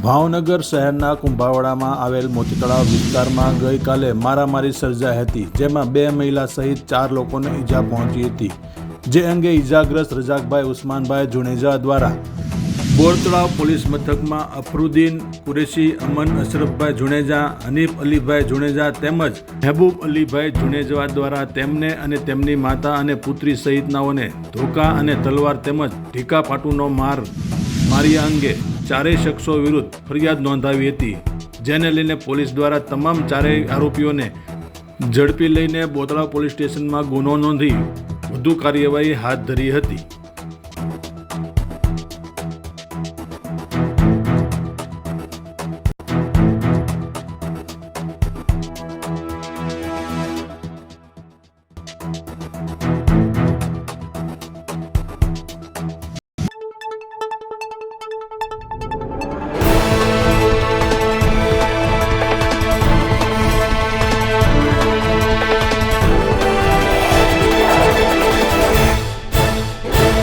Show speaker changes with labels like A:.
A: ભાવનગર શહેરના કુંભાવાડામાં આવેલ મોતી તળાવ વિસ્તારમાં ગઈકાલે મારામારી સર્જાઈ હતી, જેમાં 2 મહિલા સહિત 4 લોકોને ઈજા પહોંચી હતી। જે અંગે ઈજાગ્રસ્ત રજાકભાઈ ઉસ્માનભાઈ જુનેજા દ્વારા બોરતળાવ પોલીસ મથકમાં અફરુદ્દીન કુરેશી, અમન અશરફભાઈ જુનેજા, હનીફ અલીભાઈ જુનેજા તેમજ મહેબૂબ અલીભાઈ જુનેજા દ્વારા તેમને અને તેમની માતા અને પુત્રી સહિતનાઓને ધોકા અને તલવાર તેમજ ઢીકા પાટુનો માર્યા અંગે ચારેય શખ્સો વિરુદ્ધ ફરિયાદ નોંધાવી હતી, જેને લઈને પોલીસ દ્વારા તમામ ચારેય આરોપીઓને ઝડપી લઈને બોરતળાવ પોલીસ સ્ટેશનમાં ગુનો નોંધી વધુ કાર્યવાહી હાથ ધરી હતી।